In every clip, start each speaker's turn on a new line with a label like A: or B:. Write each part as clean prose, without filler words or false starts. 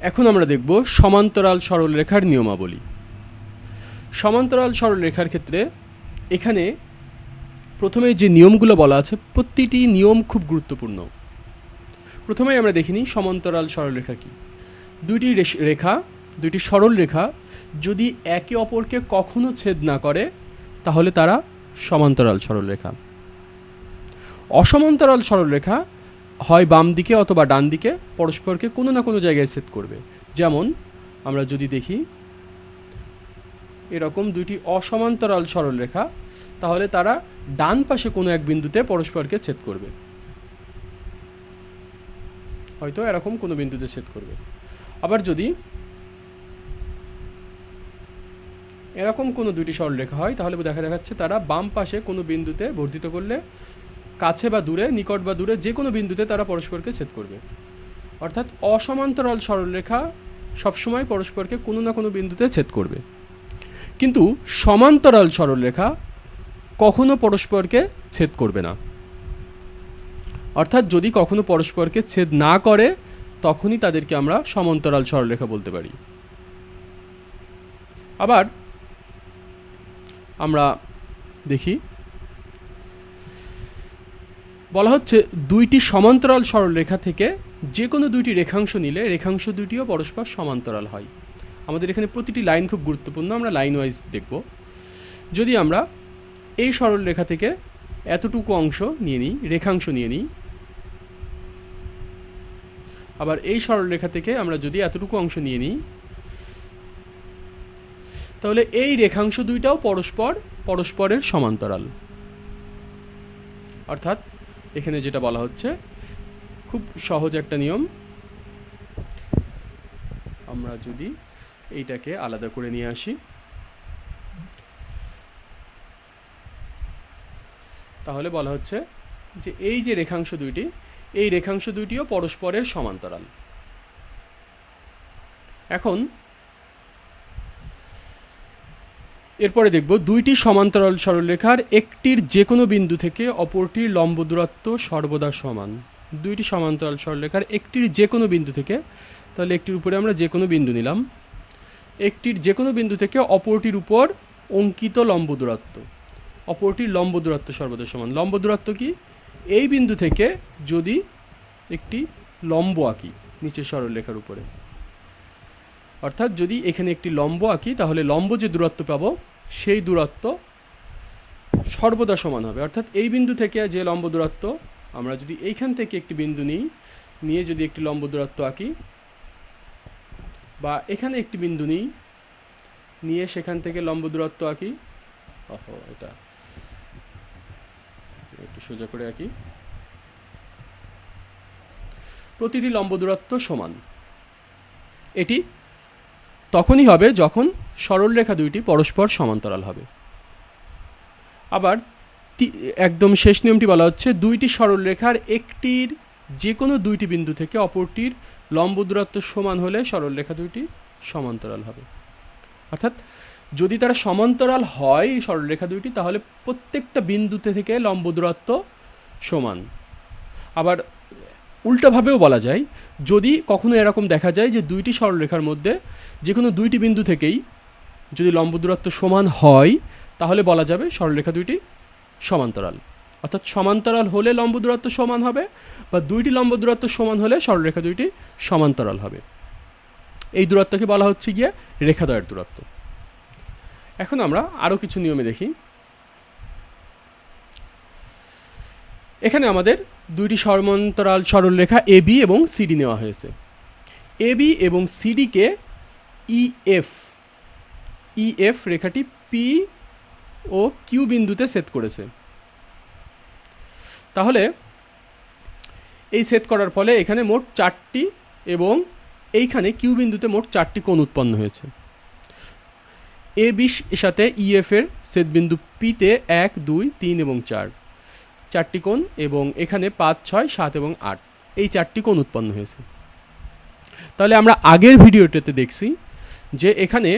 A: এখন আমরা দেখব সমান্তরাল সরলরেখার নিয়মাবলী। সমান্তরাল সরলরেখার ক্ষেত্রে এখানে প্রথমে যে নিয়মগুলো বলা আছে প্রতিটি নিয়ম খুব গুরুত্বপূর্ণ। প্রথমেই আমরা দেখিনি সমান্তরাল সরলরেখা কি। দুইটি সরল রেখা যদি একে অপরকে কখনো ছেদ না করে তাহলে তারা সমান্তরাল সরলরেখা। অসমান্তরাল সরলরেখা হয় বাম দিকে অথবা ডান দিকে পরস্পরকে কোনো না কোনো জায়গায় ছেদ করবে। যেমন আমরা যদি দেখি এরকম দুইটি অসমান্তরাল সরলরেখা, তাহলে তারা ডান পাশে কোনো এক বিন্দুতে পরস্পরকে ছেদ করবে, হয়তো এরকম কোনো বিন্দুতে ছেদ করবে। আবার যদি এরকম কোনো দুইটি সরলরেখা হয় তাহলে দেখা যাচ্ছে তারা বাম পাশে কোনো বিন্দুতে বর্ধিত করলে কাছে বা দূরে, নিকট বা দূরে যে কোনো বিন্দুতে তারা পরস্পরকে ছেদ করবে। অর্থাৎ অসমান্তরাল সরলরেখা সবসময় পরস্পরকে কোনো না কোনো বিন্দুতে ছেদ করবে, কিন্তু সমান্তরাল সরলরেখা কখনো পরস্পরকে ছেদ করবে না। অর্থাৎ যদি কখনো পরস্পরকে ছেদ না করে তখনই তাদেরকে আমরা সমান্তরাল সরলরেখা বলতে পারি। আবার আমরা দেখি বলা হচ্ছে দুইটি সমান্তরাল সরলরেখা থেকে যে কোনো দুইটি রেখাংশ নিলে রেখাংশ দুইটিও পরস্পর সমান্তরাল হয়। আমাদের এখানে প্রতিটি লাইন খুব গুরুত্বপূর্ণ, আমরা লাইন ওয়াইজ দেখব। যদি আমরা এই সরলরেখা থেকে এতটুকু অংশ নিয়ে নিই, রেখাংশ নিয়ে নিই, আবার এই সরলরেখা থেকে আমরা যদি এতটুকু অংশ নিয়ে নিই, তাহলে এই রেখাংশ দুইটাও পরস্পরের সমান্তরাল। অর্থাৎ এখানে যেটা বলা হচ্ছে খুব সহজ একটা নিয়ম, আমরা যদি এইটাকে আলাদা করে নিয়ে আসি তাহলে বলা হচ্ছে যে এই যে রেখাংশ দুইটি, এই রেখাংশ দুইটিও পরস্পরের সমান্তরাল। এখন এরপরে দেখব দুইটি সমান্তরাল সরলরেখার একটির যে কোনো বিন্দু থেকে অপরটির লম্ব দূরত্ব সর্বদা সমান। দুইটি সমান্তরাল সরলরেখার একটির যে কোনো বিন্দু থেকে, তাহলে একটির উপরে আমরা যে কোনো বিন্দু নিলাম, একটির যে কোনো বিন্দু থেকে অপরটির উপর অঙ্কিত লম্ব দূরত্ব, অপরটির লম্ব দূরত্ব সর্বদা সমান। লম্ব দূরত্ব কি? এই বিন্দু থেকে যদি একটি লম্ব আঁকি নিচের সরলরেখার উপরে, অর্থাৎ যদি এখানে একটি লম্ব আঁকি তাহলে লম্ব যে দূরত্ব পাবো সেই দূরত্ব সর্বদা সমান হবে। অর্থাৎ এই বিন্দু থেকে যে লম্ব দূরত্ব, আমরা যদি এইখান থেকে একটি বিন্দু নিয়ে যদি একটি লম্ব দূরত্ব আঁকি, বা এখানে একটি বিন্দু নিয়ে সেখান থেকে লম্ব দূরত্ব আঁকি, এটা একটু সোজা করে আঁকি, প্রতিটি লম্ব দূরত্ব সমান। এটি তখনই হবে যখন সরলরেখা দুইটি পরস্পর সমান্তরাল হবে। আবার একদম শেষ নিয়মটি বলা হচ্ছে দুইটি সরলরেখার একটির যে কোনো দুইটি বিন্দু থেকে অপরটির লম্ব দূরত্ব সমান হলে সরলরেখা দুইটি সমান্তরাল হবে। অর্থাৎ যদি তারা সমান্তরাল হয় এই সরলরেখা দুইটি, তাহলে প্রত্যেকটা বিন্দুতে থেকে লম্ব দূরত্ব সমান। আবার উল্টাভাবেও বলা যায়, যদি কখনো এরকম দেখা যায় যে দুইটি সরলরেখার মধ্যে যে কোনো দুইটি বিন্দু থেকেই যদি লম্ব দূরত্ব সমান হয় তাহলে বলা যাবে সরলরেখা দুইটি সমান্তরাল। অর্থাৎ সমান্তরাল হলে লম্ব দূরত্ব সমান হবে, বা দুইটি লম্ব দূরত্ব সমান হলে সরলরেখা দুইটি সমান্তরাল হবে। এই দূরত্বকে বলা হচ্ছে গিয়ে রেখাদ্বয়ের দূরত্ব। এখন আমরা আরও কিছু নিয়মে দেখি। এখানে আমাদের দুইটি সমান্তরাল সরলরেখা এবি এবং সিডি নেওয়া হয়েছে। এবি এবং সিডিকে ইএফ রেখাটি পি ও কিউ বিন্দুতে ছেদ করেছে। তাহলে এই ছেদ করার ফলে এখানে মোট 4টি এবং এইখানে কিউ বিন্দুতে মোট 4টি কোণ উৎপন্ন হয়েছে। এ বি এর সাথে ইএফ এর ছেদবিন্দু পিতে 1, 2, 3 এবং 4টি কোণ, এবং এখানে 5, 6, 7 এবং 8 এই 4টি কোণ উৎপন্ন হয়েছে। তাহলে আমরা আগের ভিডিওটাতে দেখছি যে এখানে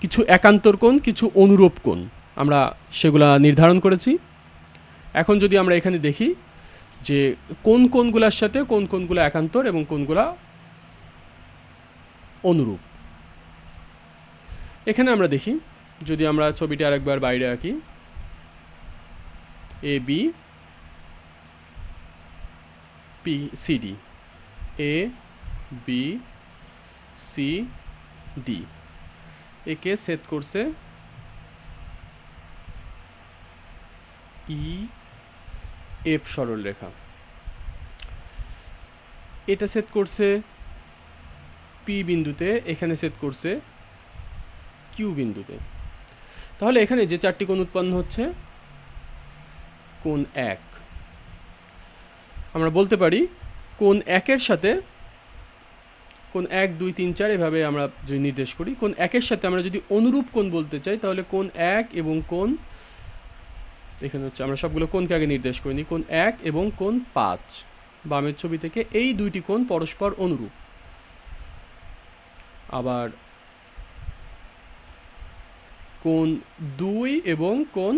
A: কিছু একান্তর কোণ, কিছু অনুরূপ কোণ আমরা সেগুলা নির্ধারণ করেছি। এখন যদি আমরা এখানে দেখি যে কোন কোনগুলোর সাথে কোন কোনগুলো একান্তর এবং কোনগুলা অনুরূপ। এখানে আমরা দেখি, যদি আমরা ছবিটি আরেকবার বাইরে আঁকি, A B P C D, A B C D, একে সেট করছে ই এফ সরলরেখা, এটা সেট করছে পি বিন্দুতে, এখানে সেট করছে কিউ বিন্দুতে। তাহলে এখানে যে চারটি কোণ উৎপন্ন হচ্ছে, কোণ এক, আমরা বলতে পারি কোণ একের সাথে, কোণ 1 2 3 4 এভাবে আমরা যদি নির্দেশ করি, কোণ একের সাথে আমরা যদি অনুরূপ কোণ বলতে চাই, তাহলে কোণ 1 এবং কোণ, এখানে হচ্ছে আমরা সবগুলো কোণকে আগে নির্দেশ করে নিই, কোণ 1 এবং কোণ 5, বামের ছবি থেকে এই দুইটি কোণ পরস্পর অনুরূপ। আবার কোণ 2 এবং কোণ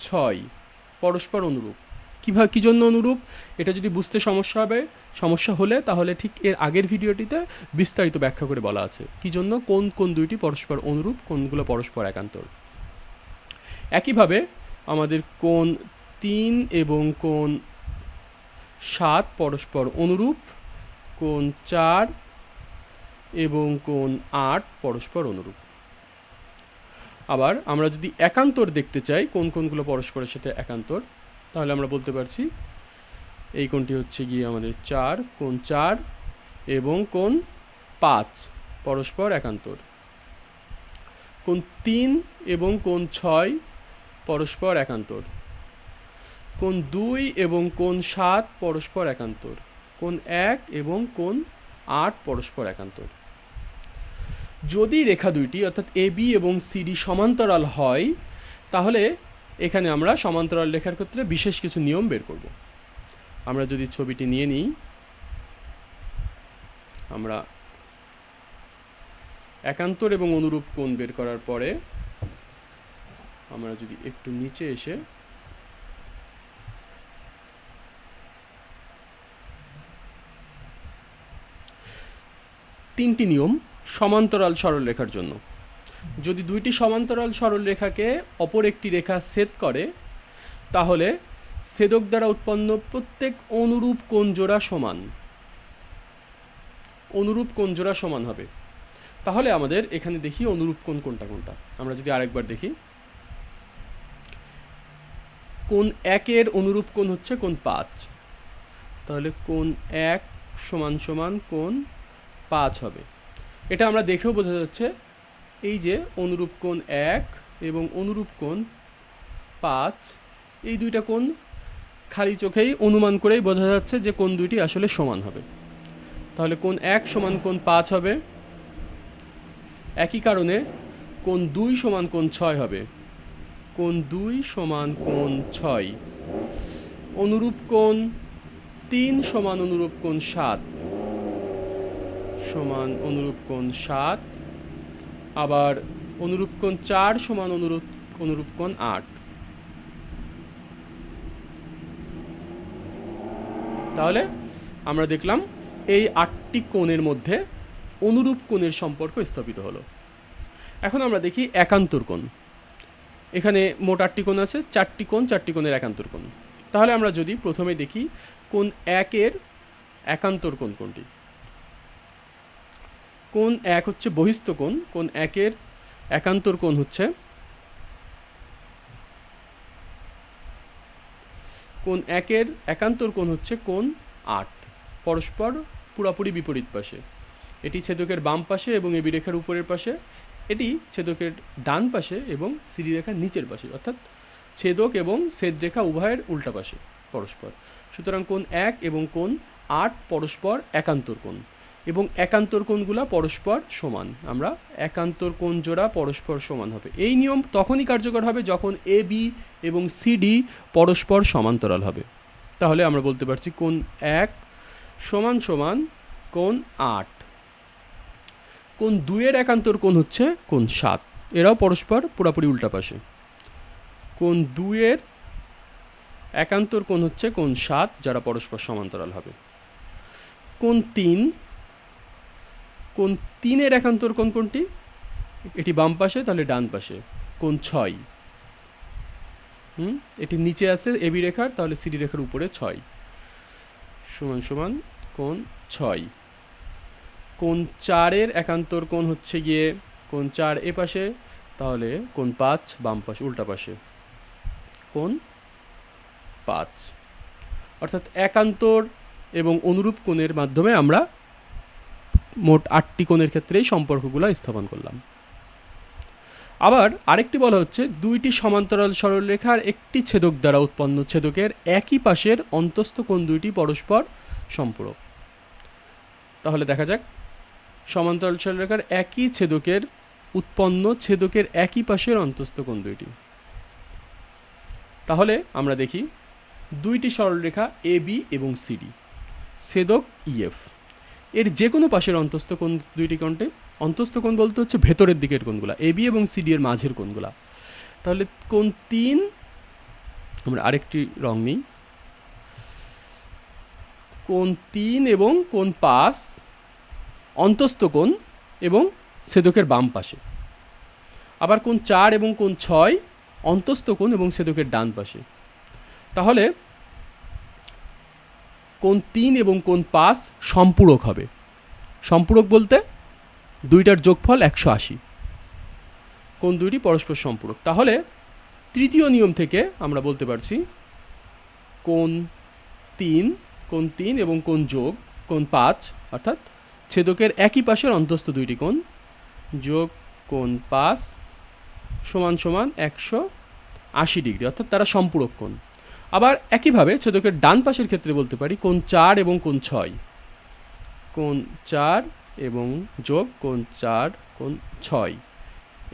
A: 6 পরস্পর অনুরূপ। কীভাবে, কী জন্য অনুরূপ, এটা যদি বুঝতে সমস্যা হলে তাহলে ঠিক এর আগের ভিডিওটিতে বিস্তারিত ব্যাখ্যা করে বলা আছে কী জন্য কোন কোন দুইটি পরস্পর অনুরূপ, কোনগুলো পরস্পর একান্তর। একইভাবে আমাদের কোণ 3 এবং কোণ 7 পরস্পর অনুরূপ, কোণ 4 এবং কোণ 8 পরস্পর অনুরূপ। আবার আমরা যদি একান্তর দেখতে চাই, কোন কোনগুলো পরস্পরের সাথে একান্তর, তাহলে আমরা বলতে পারছি এই কোণটি হচ্ছে গিয়ে আমাদের 4, কোণ 4 এবং কোণ 5 পরস্পর একান্তর, কোণ 3 এবং কোণ 6 পরস্পর একান্তর, কোণ 2 এবং কোণ 7 পরস্পর একান্তর, কোণ 1 এবং কোণ 8 পরস্পর একান্তর। যদি রেখা দুইটি অর্থাৎ এ বি এবং সিডি সমান্তরাল হয়, তাহলে এখানে আমরা সমান্তরাল রেখার ক্ষেত্রে বিশেষ কিছু নিয়ম বের করব। আমরা যদি ছবিটি নিয়ে নিই, আমরা একান্তর এবং অনুরূপ কোণ বের করার পরে আমরা যদি একটু নিচে এসে তিনটি নিয়ম সমান্তরাল সরলরেখার জন্য। যদি দুইটি সমান্তরাল সরলরেখাকে অপর একটি রেখা ছেদ করে, তাহলে ছেদক দ্বারা উৎপন্ন প্রত্যেক অনুরূপ কোণ জোড়া সমান, অনুরূপ কোণ জোড়া সমান হবে। তাহলে আমাদের এখানে দেখি অনুরূপ কোণ কোনটা কোনটা। আমরা যদি আরেকবার দেখি, কোণ 1 এর অনুরূপ কোণ হচ্ছে কোণ 5, তাহলে কোণ 1 সমান সমান কোণ 5 হবে। এটা আমরা দেখেও বোঝা যাচ্ছে, এই যে অনুরূপ কোণ 1 এবং অনুরূপ কোণ 5, এই দুইটা কোণ খালি চোখেই অনুমান করেই বোঝা যাচ্ছে যে কোণ দুইটি আসলে সমান হবে। তাহলে কোণ 1 সমান কোণ 5 হবে। একই কারণে কোণ 2 সমান কোণ 6 হবে, কোণ 2 সমান কোণ 6। অনুরূপ কোণ 3 সমান অনুরূপ কোণ 7 সমান অনুরূপ কোণ 7। আবার অনুরূপ কোণ 4 সমান অনুরূপ কোণ 8। তাহলে আমরা দেখলাম এই 8টি কোণের মধ্যে অনুরূপ কোণের সম্পর্ক স্থাপিত হলো। এখন আমরা দেখি একান্তর কোণ। এখানে মোট 8টি কোণ আছে, 4টি কোণ, 4টি কোণের একান্তর কোণ। তাহলে আমরা যদি প্রথমে দেখি কোণ 1 এর একান্তর কোণ কোনটি। কোণ 1 হচ্ছে বহিস্থ কোণ, কোণ 1 এর একান্তর কোণ হচ্ছে, কোণ 1 এর একান্তর কোণ হচ্ছে কোণ 8, পরস্পর পুরাপুরি বিপরীত পাশে। এটি ছেদকের বাম পাশে এবং এবি রেখার উপরের পাশে, এটি ছেদকের ডান পাশে এবং সিডি রেখার নিচের পাশে, অর্থাৎ ছেদক এবং ছেদ রেখা উভয়ের উল্টা পাশে পরস্পর। সুতরাং কোণ 1 এবং কোণ 8 পরস্পর একান্তর কোণ এবং একান্তর কোণগুলা পরস্পর সমান। আমরা একান্তর কোণ জোড়া পরস্পর সমান হবে। এই নিয়ম তখনই কার্যকর হবে যখন এ বি এবং সিডি পরস্পর সমান্তরাল হবে। তাহলে আমরা বলতে পারছি কোণ 1 সমান সমান কোণ 8। কোণ 2 এর একান্তর কোণ হচ্ছে কোণ 7, এরাও পরস্পর পুরাপুরি উল্টা পাশে। কোণ 2 এর একান্তর কোণ হচ্ছে কোণ 7 যারা পরস্পর সমান্তরাল হবে। কোণ 3, কোণ 3-এর একান্তর কোণ কোনটি? এটি বাম পাশে, তাহলে ডান পাশে কোণ 6। এটি নিচে আছে এবি রেখার, তাহলে সিডি রেখার উপরে 6 সমান সমান কোণ 6। কোণ 4-এর একান্তর কোণ হচ্ছে গিয়ে কোণ 4 এ পাশে, তাহলে কোণ 5 বাম পাশে উল্টা পাশে কোণ 5। অর্থাৎ একান্তর এবং অনুরূপ কোণের মাধ্যমে আমরা মোট 8টি কোণের ক্ষেত্রে এই সম্পর্কগুলো স্থাপন করলাম। আবার আরেকটি বলা হচ্ছে দুইটি সমান্তরাল সরলরেখার একটি ছেদক দ্বারা উৎপন্ন ছেদকের একই পাশের অন্তস্থ কোণ দুইটি পরস্পর সম্পূরক। তাহলে দেখা যাক, সমান্তরাল সরলরেখার একই ছেদকের উৎপন্ন ছেদকের একই পাশের অন্তস্থ কোণ দুইটি। তাহলে আমরা দেখি দুইটি সরলরেখা এ বি এবং সিডি, ছেদক ইএফ, এর যে কোনো পাশের অন্তস্থ কোণ দুইটি কোণটি, অন্তস্থ কোণ বলতে হচ্ছে ভেতরের দিকের কোণগুলা, এ বি এবং সিডি এর মাঝের কোণগুলা। তাহলে কোণ 3, আমরা আরেকটি রং নিই, কোণ 3 এবং কোণ 5 অন্তস্থ কোণ এবং ছেদকের বাম পাশে। আবার কোণ 4 এবং কোণ 6 অন্তস্থ কোণ এবং ছেদকের ডান পাশে। তাহলে কোণ 3 এবং কোণ 5 সম্পূরক হবে। সম্পূরক বলতে দুইটার যোগফল 180, কোণ দুইটি পরস্পর সম্পূরক। তাহলে তৃতীয় নিয়ম থেকে আমরা বলতে পারছি কোণ 3 এবং কোণ 5 অর্থাৎ ছেদকের একই পাশের অন্তস্থ দুইটি কোণ যোগ কোণ 5 সমান সমান 180 ডিগ্রি, অর্থাৎ তারা সম্পূরক কোণ। আবার একইভাবে ছেদকের ডান পাশের ক্ষেত্রে বলতে পারি কোণ 4 এবং কোণ 6, কোণ 4 এবং যোগ কোণ 4 কোণ 6,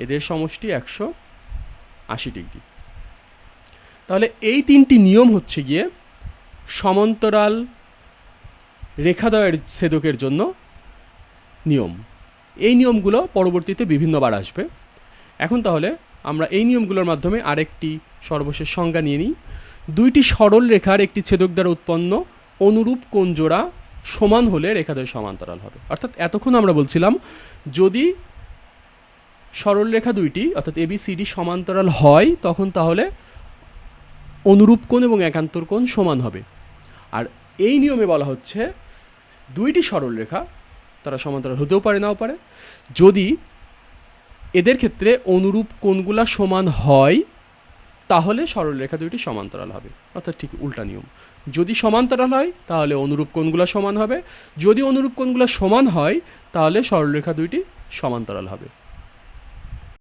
A: এদের সমষ্টি 180 ডিগ্রি। তাহলে এই তিনটি নিয়ম হচ্ছে গিয়ে সমান্তরাল রেখাদ্বয়ের ছেদকের জন্য নিয়ম। এই নিয়মগুলো পরবর্তীতে বিভিন্নবার আসবে। এখন তাহলে আমরা এই নিয়মগুলোর মাধ্যমে আরেকটি সর্বশেষ সংজ্ঞা নিয়ে নিই। দুইটি সরল রেখার একটি ছেদক দ্বারা উৎপন্ন অনুরূপ কোণ জোড়া সমান হলে রেখাদ্বয় সমান্তরাল হবে। অর্থাৎ এতক্ষণ আমরা বলছিলাম যদি সরল রেখা দুইটি অর্থাৎ এবিসিডি সমান্তরাল হয় তখন তাহলে অনুরূপ কোণ এবং একান্তর কোণ সমান হবে। আর এই নিয়মে বলা হচ্ছে দুইটি সরল রেখা তারা সমান্তরাল হতেও পারে নাও পারে, যদি এদের ক্ষেত্রে অনুরূপ কোণগুলা সমান হয় তাহলে সরলরেখা দুইটি সমান্তরাল হবে। অর্থাৎ ঠিক উল্টা নিয়ম, যদি সমান্তরাল হয় তাহলে অনুরূপ কোণগুলো সমান হবে, যদি অনুরূপ কোণগুলো সমান হয় তাহলে সরলরেখা দুইটি সমান্তরাল হবে।